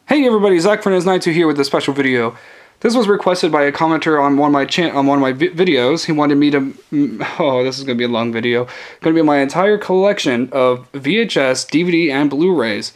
Hey everybody, Zach Fernandez92 here with a special video. This was requested by a commenter on one of my videos. He wanted me to, this is going to be a long video. Going to be my entire collection of VHS, DVD, and Blu-rays.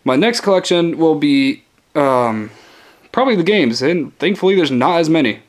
My next collection will be probably the games, and thankfully there's not as many.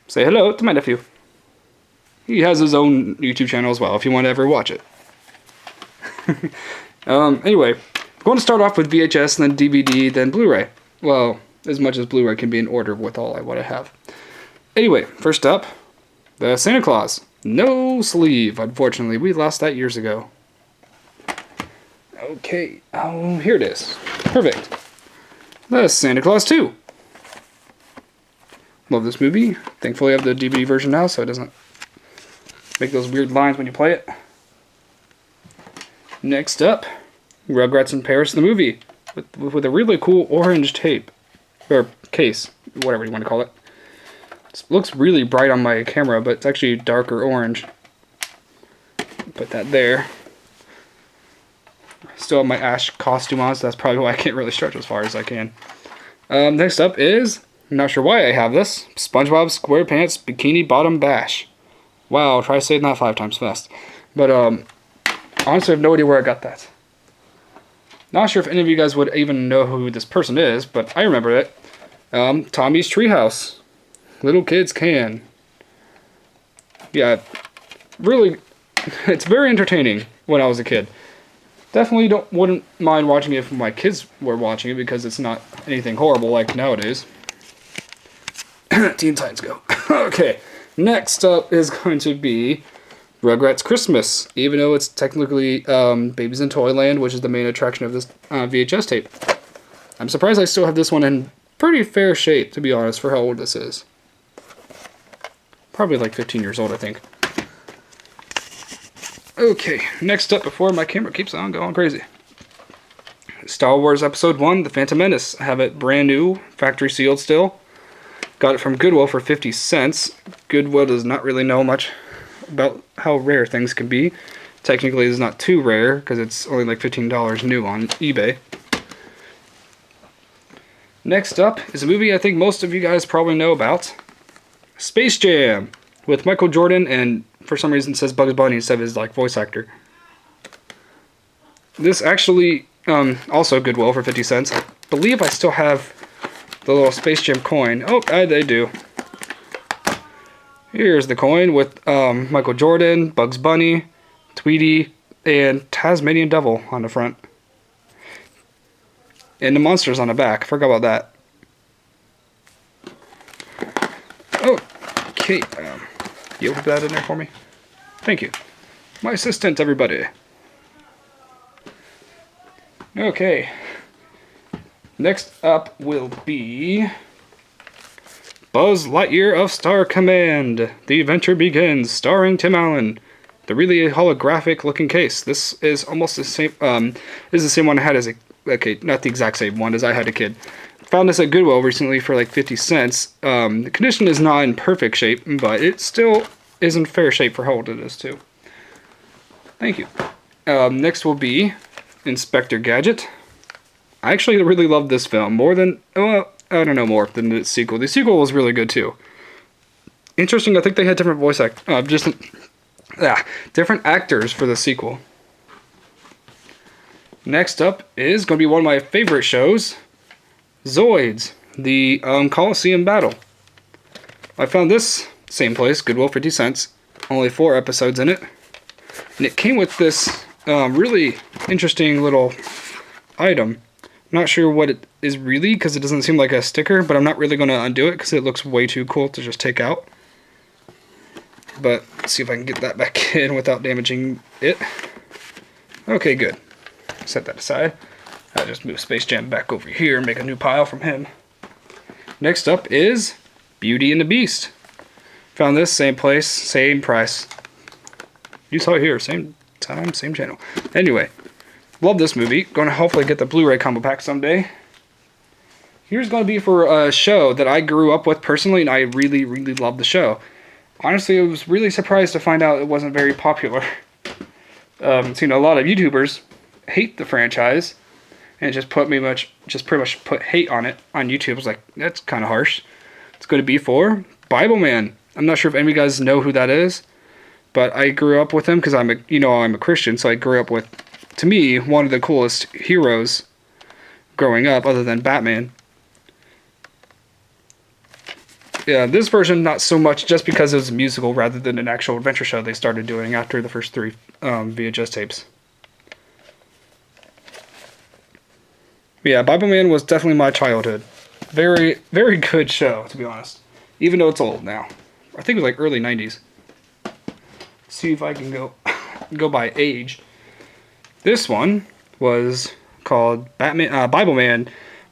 Say hello to my nephew. He has his own YouTube channel as well if you want to ever watch it. Anyway. I'm going to start off with VHS, and then DVD, then Blu-ray. Well, as much as Blu-ray can be in order with what I have. Anyway, first up, the Santa Claus. No sleeve, unfortunately. We lost that years ago. Okay, here it is. Perfect. The Santa Claus 2. Love this movie. Thankfully I have the DVD version now, so it doesn't make those weird lines when you play it. Next up, Rugrats in Paris, the movie, with a really cool orange tape, or case, whatever you want to call it. It looks really bright on my camera, but it's actually darker orange. Put that there. Still have my Ash costume on, so that's probably why I can't really stretch as far as I can. Next up is, I'm not sure why I have this, SpongeBob SquarePants Bikini Bottom Bash. Wow, try saying that 5 times fast. But honestly, I have no idea where I got that. Not sure if any of you guys would even know who this person is, but I remember it. Tommy's Treehouse. Little kids can. Yeah, really, it's very entertaining when I was a kid. Definitely wouldn't mind watching it if my kids were watching it because it's not anything horrible like nowadays. Teen Titans Go. Okay, next up is going to be Rugrats Christmas, even though it's technically Babies in Toyland, which is the main attraction of this VHS tape. I'm surprised I still have this one in pretty fair shape, to be honest, for how old this is. Probably like 15 years old, I think. Okay, next up before my camera keeps on going crazy. Star Wars Episode 1, The Phantom Menace. I have it brand new, factory sealed still. Got it from Goodwill for 50 cents. Goodwill does not really know much about how rare things can be. Technically it's not too rare because it's only like $15 new on eBay. Next up is a movie I think most of you guys probably know about. Space Jam with Michael Jordan, and for some reason it says Bugs Bunny instead of his like voice actor. This actually also Goodwill for 50 cents. I believe I still have the little Space Jam coin. Oh, they do. Here's the coin with Michael Jordan, Bugs Bunny, Tweety, and Tasmanian Devil on the front. And the monsters on the back. Forgot about that. Okay. You put that in there for me? Thank you. My assistant, everybody. Okay. Next up will be Buzz Lightyear of Star Command. The adventure begins, starring Tim Allen. The really holographic looking case. This is almost the same. This is the same one I had as a. Okay, not the exact same one as I had a kid. Found this at Goodwill recently for like 50 cents. The condition is not in perfect shape, but it still is in fair shape for how old it is too. Thank you. Next will be Inspector Gadget. I actually really love this film more than. Well, I don't know more than the sequel. The sequel was really good too. Interesting, I think they had different different actors for the sequel. Next up is going to be one of my favorite shows, Zoids, the Coliseum Battle. I found this same place, Goodwill, 50 cents. Only 4 episodes in it. And it came with this really interesting little item. Not sure what it is really, because it doesn't seem like a sticker, but I'm not really going to undo it, because it looks way too cool to just take out. But, let's see if I can get that back in without damaging it. Okay, good. Set that aside. I'll just move Space Jam back over here and make a new pile from him. Next up is Beauty and the Beast. Found this, same place, same price. You saw it here, same time, same channel. Anyway. Love this movie. Going to hopefully get the Blu-ray combo pack someday. Here's going to be for a show that I grew up with personally, and I really, really love the show. Honestly, I was really surprised to find out it wasn't very popular. Seen a lot of YouTubers hate the franchise, and it just pretty much put hate on it on YouTube. I was like, that's kind of harsh. It's going to be for Bible Man. I'm not sure if any of you guys know who that is, but I grew up with him because I'm a Christian, so I grew up with, to me, one of the coolest heroes growing up, other than Batman. Yeah, this version not so much, just because it was a musical rather than an actual adventure show they started doing after the first 3 VHS tapes. But yeah, Bible Man was definitely my childhood. Very, very good show, to be honest. Even though it's old now. I think it was like early 90s. See if I can go by age. This one was called Bible Man,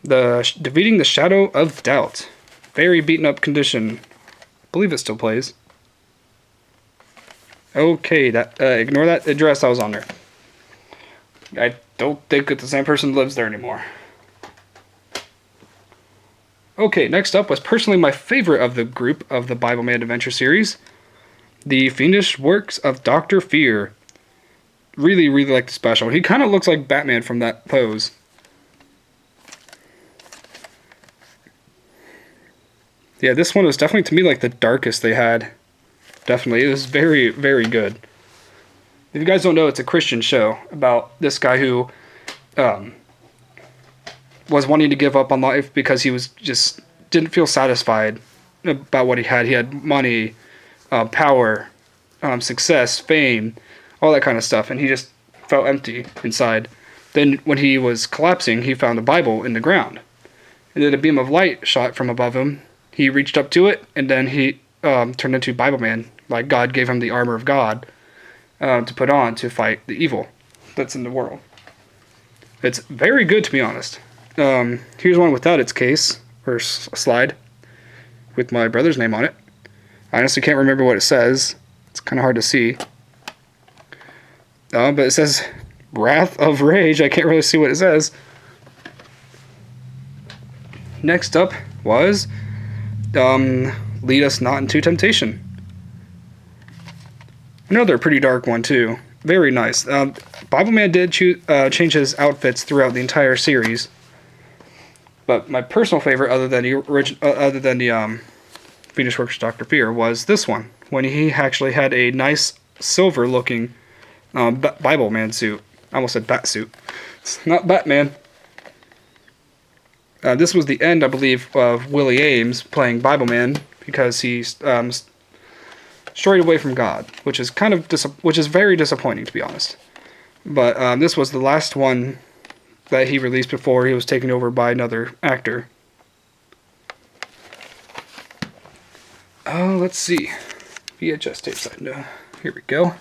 Defeating the Shadow of Doubt. Very beaten up condition. I believe it still plays. Okay, ignore that address I was on there. I don't think that the same person lives there anymore. Okay, next up was personally my favorite of the group of the Bible Man Adventure series, The Fiendish Works of Dr. Fear. Really, really like the special. He kind of looks like Batman from that pose. Yeah, this one was definitely, to me, like the darkest they had. Definitely. It was very, very good. If you guys don't know, it's a Christian show about this guy who was wanting to give up on life because he was just didn't feel satisfied about what he had. He had money, power, success, fame, all that kind of stuff, and he just felt empty inside. Then when he was collapsing, he found a Bible in the ground. And then a beam of light shot from above him. He reached up to it, and then he turned into Bible Man. Like God gave him the armor of God to put on to fight the evil that's in the world. It's very good, to be honest. Here's one without its case, or slide, with my brother's name on it. I honestly can't remember what it says. It's kind of hard to see. But it says Wrath of Rage. I can't really see what it says. Next up was Lead Us Not Into Temptation. Another pretty dark one, too. Very nice. Bible Man did change his outfits throughout the entire series. But my personal favorite, other than the Fiendish Works of Dr. Fear, was this one, when he actually had a nice silver-looking Bible Man suit. I almost said bat suit. It's not Batman. This was the end, I believe, of Willie Ames playing Bible Man because he strayed away from God, which is very disappointing, to be honest. But this was the last one that he released before he was taken over by another actor. Oh, let's see. VHS tapes. Here we go.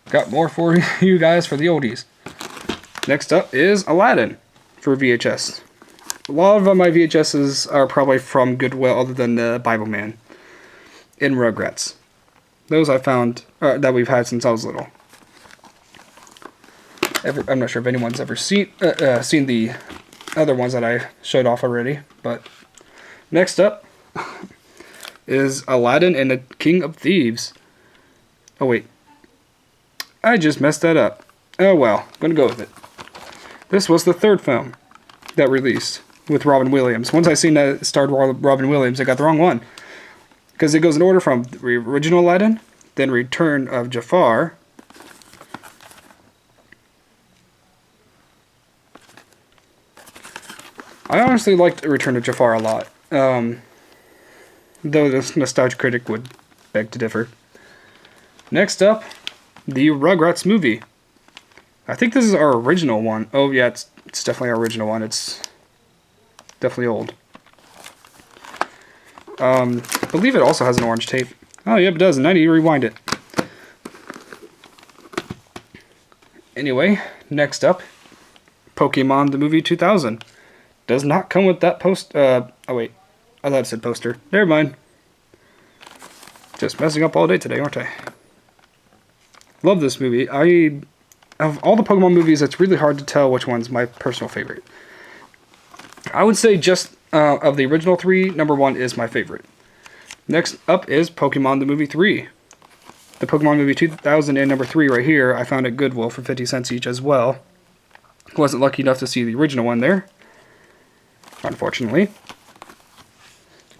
Got more for you guys for the oldies. Next up is Aladdin for VHS. A lot of my VHSs are probably from Goodwill, other than the Bible Man and Rugrats. Those I found that we've had since I was little. I'm not sure if anyone's ever seen the other ones that I showed off already. But next up is Aladdin and the King of Thieves. Oh wait, I just messed that up. Oh well, I'm gonna go with it. This was the third film that released with Robin Williams. Once I seen that it starred Robin Williams, I got the wrong one. Because it goes in order from the original Aladdin, then Return of Jafar, I honestly liked Return of Jafar a lot, though the nostalgia critic would beg to differ. Next up, the Rugrats movie. I think this is our original one. Oh yeah, it's definitely our original one. It's definitely old. I believe it also has an orange tape. Oh, yep, it does. And I need to rewind it. Anyway, next up, Pokemon the Movie 2000. Does not come with that oh wait, I thought it said poster. Never mind. Just messing up all day today, aren't I? Love this movie. Of all the Pokemon movies, it's really hard to tell which one's my personal favorite. I would say just of the original 3, number 1 is my favorite. Next up is Pokemon the Movie 3. The Pokemon Movie 2000 and number 3 right here, I found at Goodwill for 50 cents each as well. Wasn't lucky enough to see the original one there, unfortunately.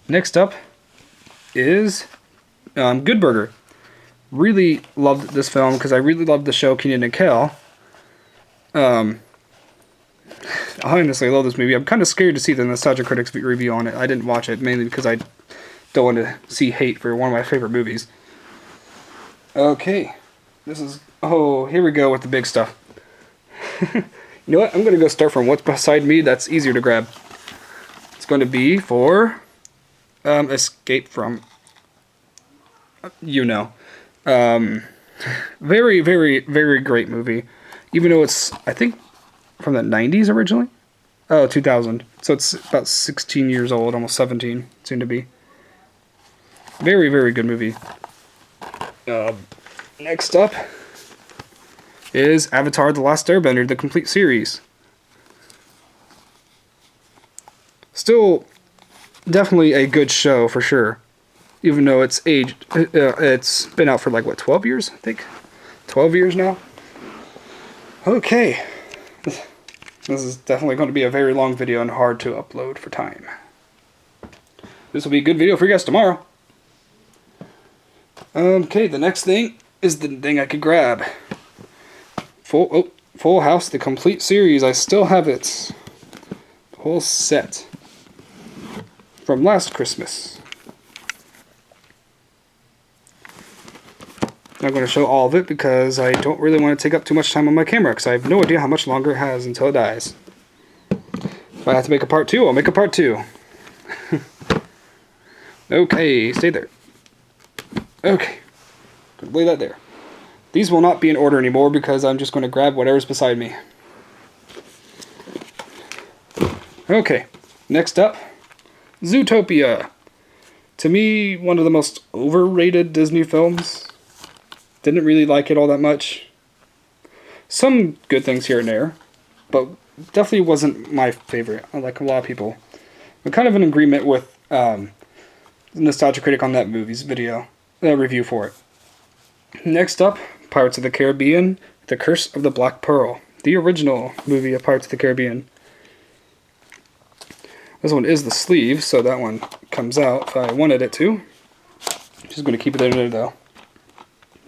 Next up is Good Burger. Really loved this film because I really loved the show Kenan and Kel. I honestly love this movie. I'm kind of scared to see the Nostalgia Critics review on it. I didn't watch it mainly because I don't want to see hate for one of my favorite movies. Okay, this is... Oh, here we go with the big stuff. You know what? I'm going to go start from what's beside me. That's easier to grab. It's going to be for Escape from... Very, very, very great movie. Even though it's, I think, from the 90s originally? Oh, 2000. So it's about 16 years old, almost 17, soon to be. Very, very good movie. Next up is Avatar: The Last Airbender, the complete series. Still, definitely a good show for sure. Even though it's aged, it's been out for like, what, 12 years, I think? 12 years now? Okay. This is definitely going to be a very long video and hard to upload for time. This will be a good video for you guys tomorrow. Okay, the next thing is the thing I could grab. Full House, the complete series. I still have it. The whole set. From last Christmas. I'm going to show all of it because I don't really want to take up too much time on my camera because I have no idea how much longer it has until it dies. If I have to make a part 2, I'll make a part 2. Okay, stay there. Okay, gonna lay that there. These will not be in order anymore because I'm just going to grab whatever's beside me. Okay, next up, Zootopia. To me, one of the most overrated Disney films. Didn't really like it all that much. Some good things here and there, but definitely wasn't my favorite, like a lot of people. I'm kind of in agreement with Nostalgia Critic on that movie's video, review for it. Next up, Pirates of the Caribbean, The Curse of the Black Pearl, the original movie of Pirates of the Caribbean. This one is the sleeve, so that one comes out if I wanted it to. Just going to keep it in there though.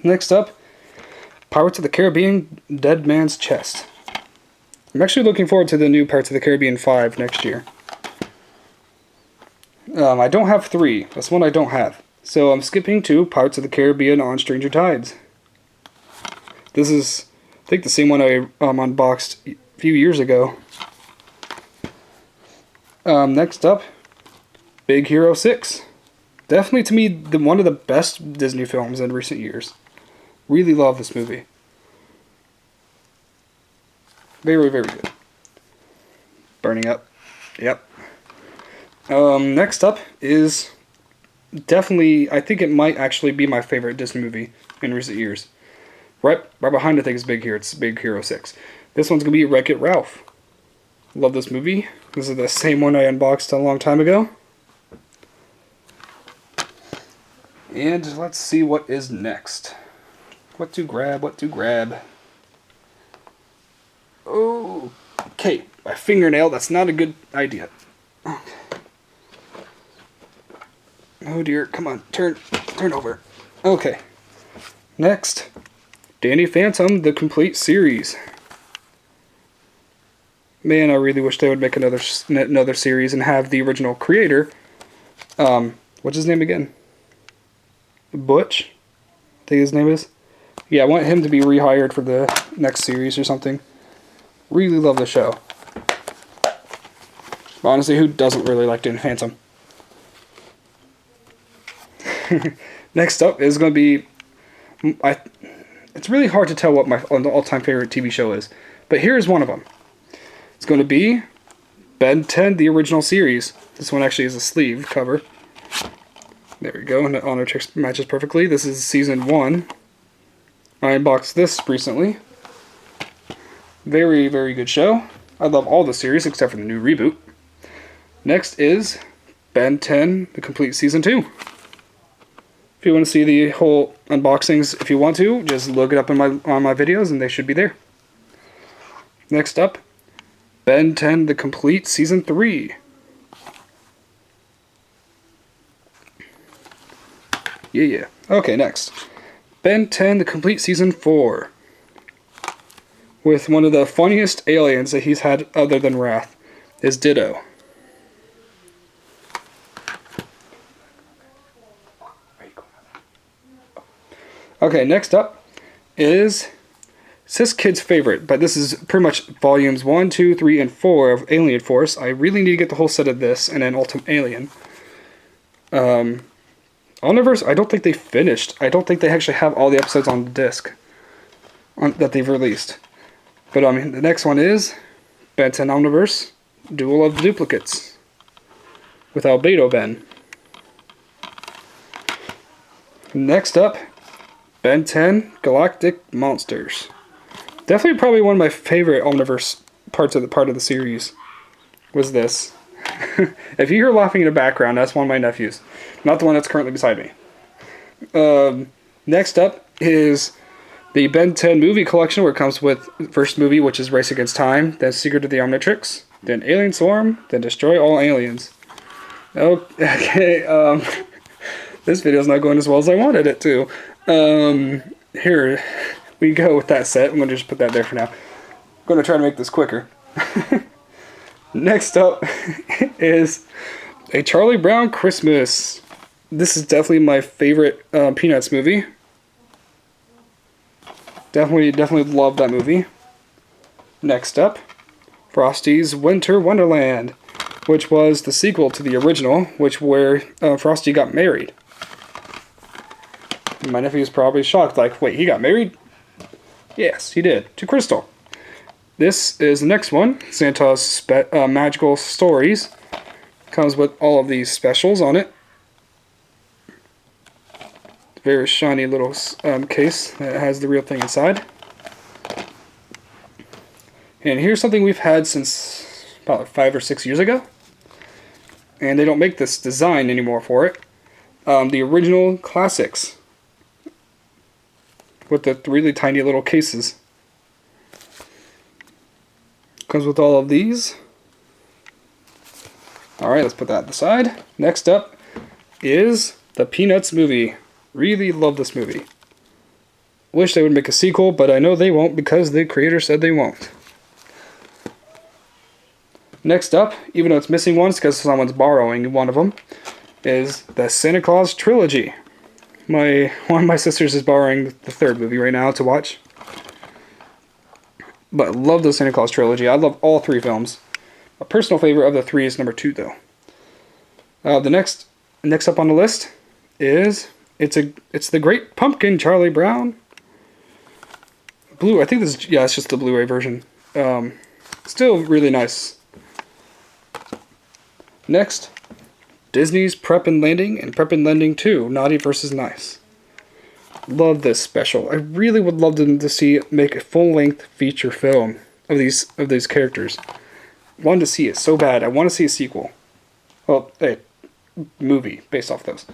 Next up, Pirates of the Caribbean, Dead Man's Chest. I'm actually looking forward to the new Pirates of the Caribbean 5 next year. I don't have 3. That's one I don't have. So I'm skipping to Pirates of the Caribbean on Stranger Tides. This is, I think, the same one I unboxed a few years ago. Next up, Big Hero 6. Definitely, to me, one of the best Disney films in recent years. Really love this movie. Very, very good. Burning up. Yep. Next up is definitely, I think it might actually be my favorite Disney movie in recent years. Right behind, I think, is Big Hero. It's Big Hero 6. This one's going to be Wreck-It Ralph. Love this movie. This is the same one I unboxed a long time ago. And let's see what is next. What to grab, what to grab. Oh, okay, my fingernail, that's not a good idea. Oh dear, come on, turn over. Okay, next, Danny Phantom, the complete series. Man, I really wish they would make another series and have the original creator, what's his name again? Butch, I think his name is. Yeah, I want him to be rehired for the next series or something. Really love the show. But honestly, who doesn't really like Danny Phantom? Next up is going to be... it's really hard to tell what my all-time favorite TV show is. But here's one of them. It's going to be Ben 10, the original series. This one actually is a sleeve cover. There we go, and the honor text matches perfectly. This is season 1. I unboxed this recently. Very, very good show. I love all the series except for the new reboot. Next is Ben 10, the complete season 2. If you want to see the whole unboxings, if you want to, just look it up on my videos and they should be there. Next up, Ben 10 The Complete Season 3. Yeah. Okay, next. Ben 10 The Complete Season 4. With one of the funniest aliens that he's had other than Wrath, is Ditto. Okay, next up is this kid's favorite, but this is pretty much volumes 1, 2, 3, and 4 of Alien Force. I really need to get the whole set of this and then Ultimate Alien. Omniverse, I don't think they finished. I don't think they actually have all the episodes on the disc that they've released. But the next one is Ben 10 Omniverse, Duel of the Duplicates, with Albedo Ben. Next up, Ben 10 Galactic Monsters. Definitely probably one of my favorite Omniverse part of the series was this. If you hear laughing in the background, that's one of my nephews. Not the one that's currently beside me. Next up is the Ben 10 movie collection, where it comes with first movie, which is Race Against Time, then Secret of the Omnitrix, then Alien Swarm, then Destroy All Aliens. Okay, this video's not going as well as I wanted it to. Here we go with that set. I'm going to just put that there for now. I'm going to try to make this quicker. Next up is A Charlie Brown Christmas. This is definitely my favorite Peanuts movie. Definitely love that movie. Next up, Frosty's Winter Wonderland, which was the sequel to the original, where Frosty got married. My nephew's probably shocked, like, wait, he got married? Yes, he did, to Crystal. This is the next one, Santa's Magical Stories. Comes with all of these specials on it. Very shiny little case that has the real thing inside. And here's something we've had since about 5 or 6 years ago. And they don't make this design anymore for it. The original classics. With the really tiny little cases. Comes with all of these. Alright, let's put that to the side. Next up is the Peanuts movie. Really love this movie. Wish they would make a sequel, but I know they won't because the creator said they won't. Next up, even though it's missing ones because someone's borrowing one of them, is the Santa Claus trilogy. One of my sisters is borrowing the third movie right now to watch. But I love the Santa Claus trilogy. I love all 3 films. A personal favorite of the 3 is number 2, though. The next up on the list is it's the Great Pumpkin Charlie Brown. I think it's just the Blu-ray version. Still really nice. Next, Disney's Prep and Landing and Prep and Landing 2, Naughty vs. Nice. Love this special. I really would love them to make a full-length feature film of these characters. Wanted to see it so bad. I want to see a sequel. Well, a movie based off those.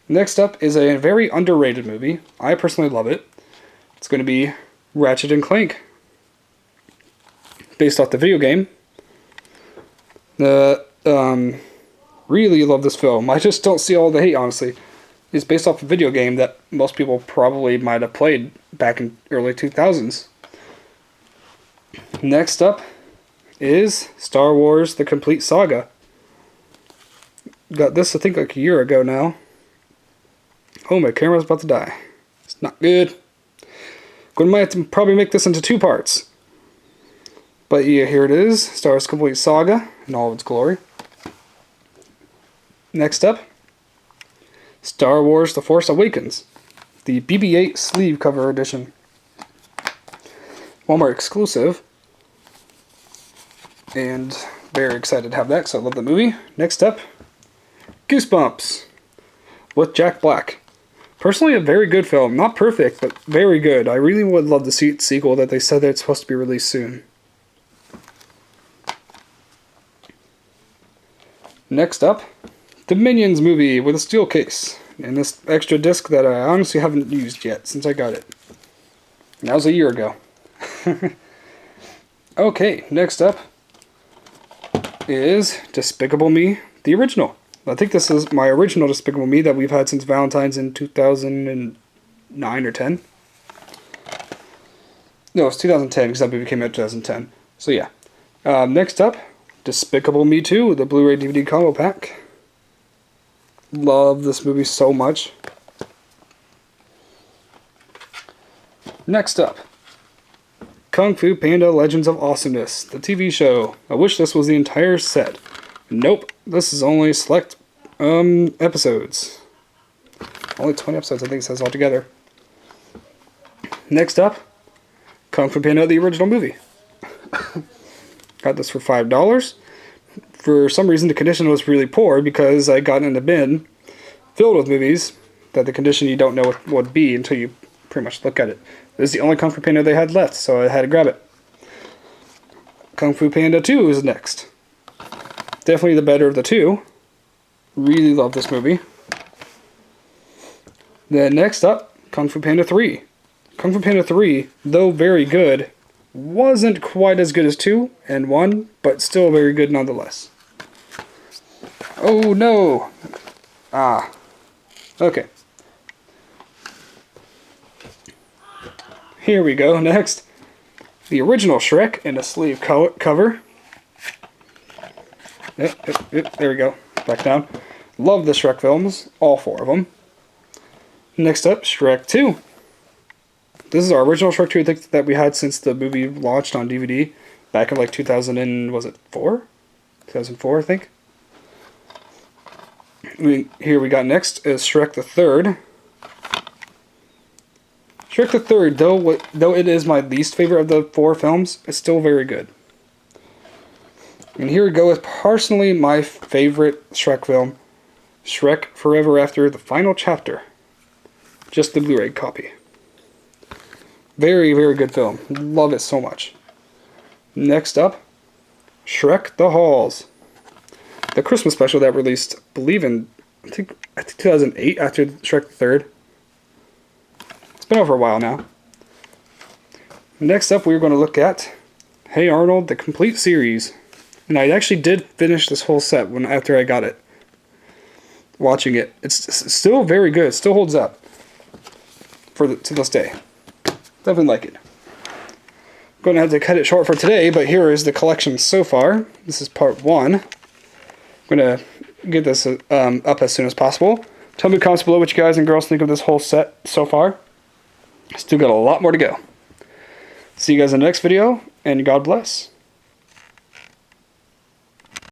Next up is a very underrated movie. I personally love it. It's going to be Ratchet and Clank. Based off the video game. Really love this film. I just don't see all the hate, honestly. It's based off a video game that most people probably might have played back in early 2000s. Next up is Star Wars The Complete Saga. Got this, I think, like a year ago now. Oh, my camera's about to die. It's not good. Might have to probably make this into 2 parts. But yeah, here it is. Star Wars Complete Saga in all of its glory. Next up, Star Wars The Force Awakens. The BB-8 sleeve cover edition. Walmart exclusive. And very excited to have that because I love the movie. Next up, Goosebumps with Jack Black. Personally, a very good film. Not perfect, but very good. I really would love to see the sequel that they said that it's supposed to be released soon. Next up, the Minions movie with a steel case. And this extra disc that I honestly haven't used yet since I got it. And that was a year ago. Okay, next up, is Despicable Me, the original. I think this is my original Despicable Me that we've had since Valentine's in 2009 or 10. No, it's 2010 because that movie came out in 2010. So yeah. Next up, Despicable Me 2, the Blu-ray DVD combo pack. Love this movie so much. Next up, Kung Fu Panda Legends of Awesomeness, the TV show. I wish this was the entire set. Nope, this is only select episodes. Only 20 episodes, I think it says altogether. Next up, Kung Fu Panda, the original movie. Got this for $5. For some reason, the condition was really poor because I got in a bin filled with movies that the condition you don't know what would be until you pretty much look at it. This is the only Kung Fu Panda they had left, so I had to grab it. Kung Fu Panda 2 is next. Definitely the better of the two. Really love this movie. Then next up, Kung Fu Panda 3. Kung Fu Panda 3, though very good, wasn't quite as good as 2 and 1, but still very good nonetheless. Oh no! Okay. Here we go, next. The original Shrek in a sleeve cover. There we go. Back down. Love the Shrek films, all 4 of them. Next up, Shrek 2. This is our original Shrek 2, I think, that we had since the movie launched on DVD back in like 2000 and, was it 4? 2004, I think. Here we got next is Shrek the Third. Shrek the Third, though it is my least favorite of the 4 films, it's still very good. And here we go with personally my favorite Shrek film, Shrek Forever After the Final Chapter. Just the Blu-ray copy. Very, very good film. Love it so much. Next up, Shrek the Halls. The Christmas special that released, I believe in, I think 2008 after Shrek the Third. It's been over a while now. Next up, we're going to look at Hey Arnold, the complete series. And I actually did finish this whole set after I got it. Watching it. It's still very good. It still holds up to this day. Definitely like it. I'm going to have to cut it short for today, but here is the collection so far. This is part 1. I'm going to get this up as soon as possible. Tell me in the comments below what you guys and girls think of this whole set so far. Still got a lot more to go. See you guys in the next video, and God bless.